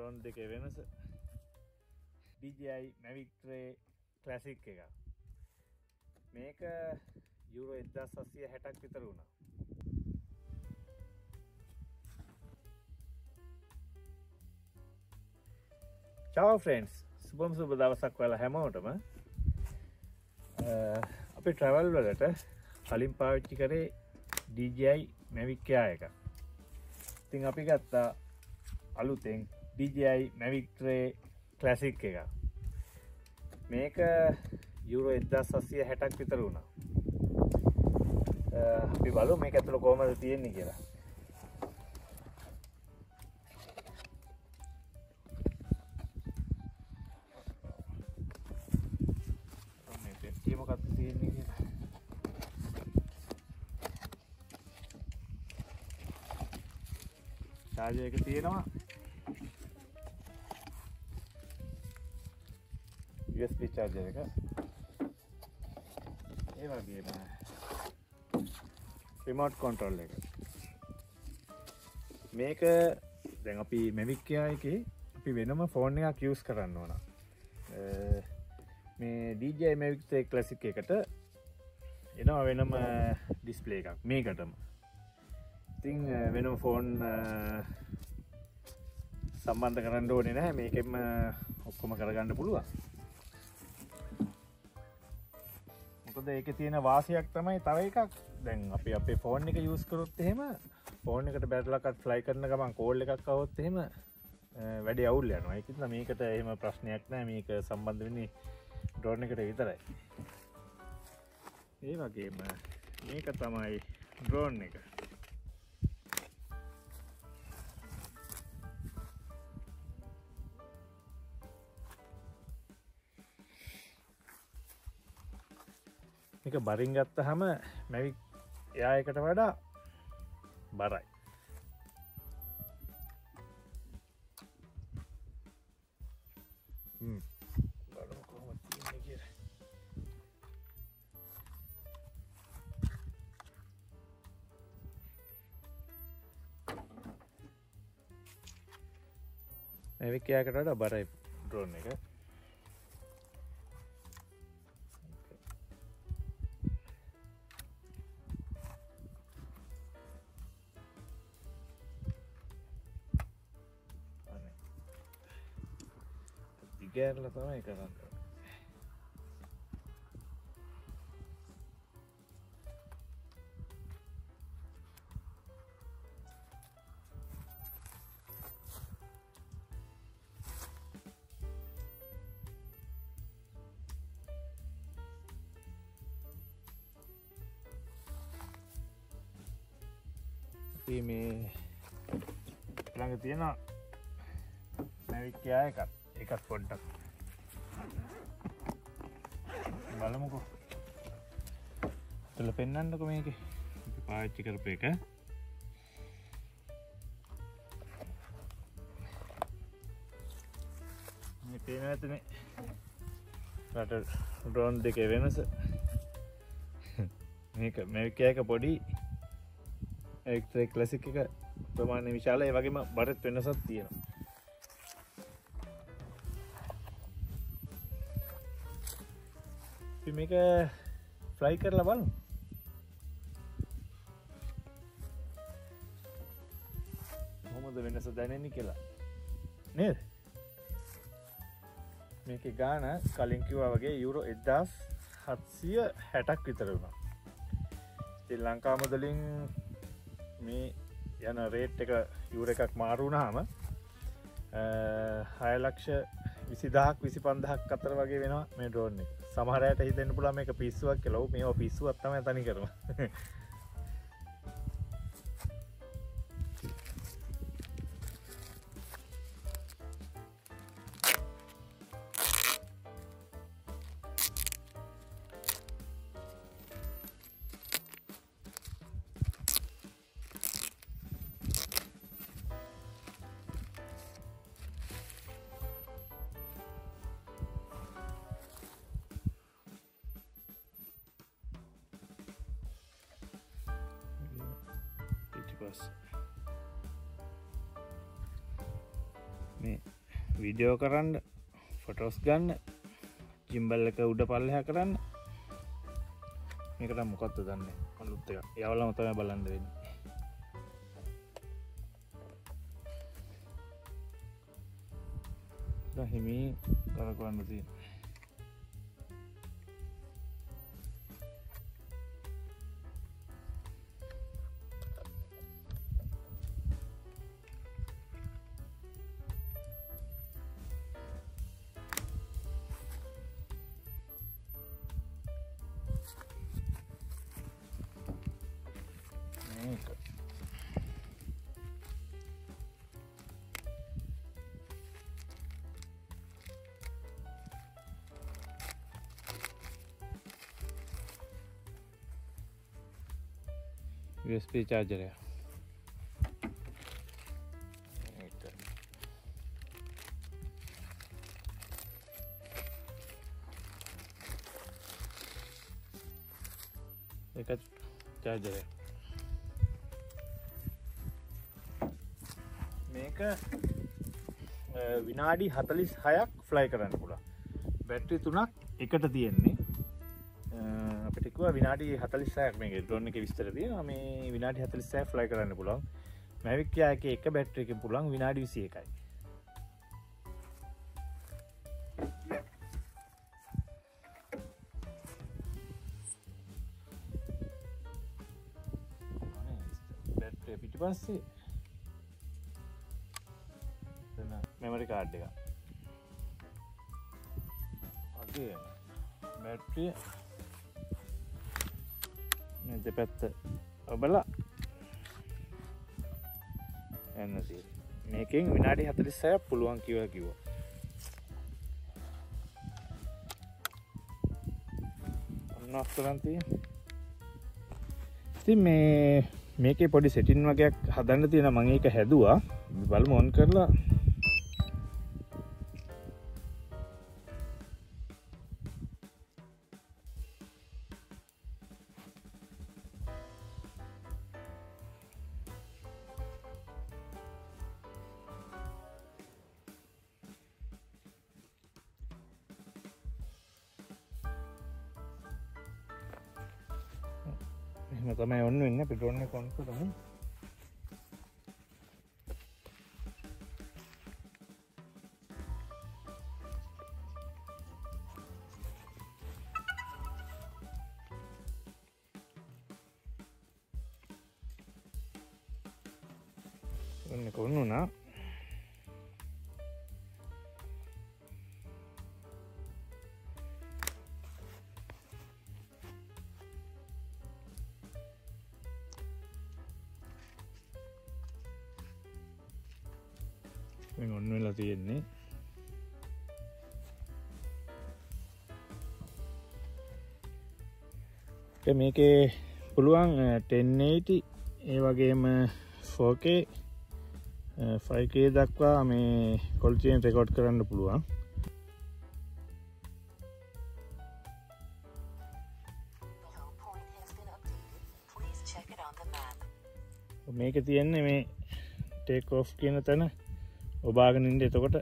drone දෙකේ වෙනස DJI Mavic Drone Classic එක. මේක යුරෝ 1760ක් විතර වුණා. Ciao friends, සුබ දවසක් ඔයාලා හැමෝටම. අපි travel වලට කලින් පාවිච්චි කරේ DJI Mavic එකක්. ඉතින් අපි ගත්තා අලුතෙන් DJI Mavic Drone Classic එක. මේක යුරෝ 1760ක් විතර වුණා. අපි බලමු මේක ඇතුළ කොහමද තියෙන්නේ කියලා. මේ පෙට්ටිය මොකක්ද තියෙන්නේ කියලා. charger එක තියෙනවා. USB charger එක. ඒ වගේම remote control එක. මේක දැන් අපි Mavic එකේ අපි වෙනම ෆෝන් එකක් use කරන්න ඕන. මේ DJI Mavic Drone Classic එකට එනවා වෙනම display එකක් මේකටම. ඉතින් වෙනම ෆෝන් සම්බන්ධ කරන්න ඕනේ නැහැ. මේකෙම ඔක්කොම කරගන්න පුළුවන්. මොකද ඒකේ තියෙන වාසියක් තමයි තව එකක්. දැන් අපි අපේ ෆෝන් එක යූස් කරොත් එහෙම ෆෝන් එකට බැටරිලක්වත් ෆ්ලයි කරන ගමන් කෝල් එකක් આવොත් එහෙම වැඩි අවුල් යනවා. ඒක නිසා මේකට එහෙම ප්‍රශ්නයක් නැහැ. මේක සම්බන්ධ වෙන්නේ ඩ්‍රෝන් එකට විතරයි. ඒ වගේම මේක තමයි ඩ්‍රෝන් එක. මේක බරින් ගත්තහම Mavic Air එකට වඩා බරයි. බලමු කොහොමද තියෙන්නේ කියලා. Mavic Air එකට වඩා බරයි drone එක. ගෑරලා තමයි කරන්නේ. අපි මේ ළඟ තියෙන Mavic Air එකත් පොඩ්ඩක් බලමුකෝ. තුල පෙන්නන්නකෝ මේකේ අපි පාවිච්චි කරපු එක. මේ පේනවා ඇතනේ රට ඩ්‍රෝන් දෙකේ වෙනස. මේක Mavic එක පොඩි Mavic Drone Classic එක ප්‍රමාණය විශාලයි. ඒ වගේම බරත් වෙනසක් තියෙනවා. අපි මේක ෆ්ලයි කරලා බලමු. කොහොමද වෙනස දැනෙන්නේ කියලා. නේද? මේකේ ගාන කලින් කිව්වා වගේ යුරෝ 1760ක් විතර වුණා. ශ්‍රී ලංකා මුදලින් මේ යන රේට් එක යුරෝ එකක් මාරු වුණාම 6,20,000ක් 25,000ක් අතර වගේ වෙනවා මේ ඩ්‍රෝන් එක. සමහර අයට හිතෙන්න පුළුවන් මේක පිස්සුවක් කියලා. ඔව් මේවා පිස්සුවක් තමයි තනි කරම. ඊට පස්සේ මේ වීඩියෝ කරන්න ෆොටෝස් ගන්න ජිම්බල් එක උඩ පල්ලෙහා කරන්න මේකට මොකක්ද දන්නේ අලුත් එක යවලම තමයි බලන්න වෙන්නේ දැන් හිමි කරකවන්න තියෙනවා USB charger එක. ඒක charger එක. මේක විනාඩි 46ක් ෆ්ලයි කරන්න පුළුවන්. බැටරි 3ක් එකට තියෙන්නේ. අපිට කිව්වා විනාඩි 46ක් මේකේ ඩ්‍රෝන් එකේ විස්තර තියෙනවා මේ විනාඩි 46ක් ෆ්ලයි කරන්න පුළුවන් Mavic එකේ එක බැටරි එකකින් පුළුවන් විනාඩි 21යි බැටරි පිටිපස්සේ එතන මෙමරි කාඩ් එක අගේ බැටරි දෙපැත්ත ඔබලා යන්න තියෙන්නේ මේකෙන් විනාඩි 46ක් පුළුවන් කිව්වා ඔන්න ඔෆ් කරන් තියෙන්නේ ඉතින් මේකේ පොඩි සෙටින් වගේක් හදන්න තියෙනවා මම ඒක හැදුවා බලමු ඔන් කරලා එහෙම තමයි ඔන්න වෙන්නේ අපි ඩ්‍රෝන් එක ඔන් කරමු ඔන්න එක ඔන් වුණා ඔන්න වෙලා තියෙන්නේ මේකේ පුළුවන් 1080 ඒ වගේම 4K 5K දක්වා මේ ක්වොලිටියෙන් රෙකෝඩ් කරන්න පුළුවන් මේක තියෙන්නේ මේ ටේක් ඔෆ් කියන තැන ඔබාගෙන ඉන්න එතකොට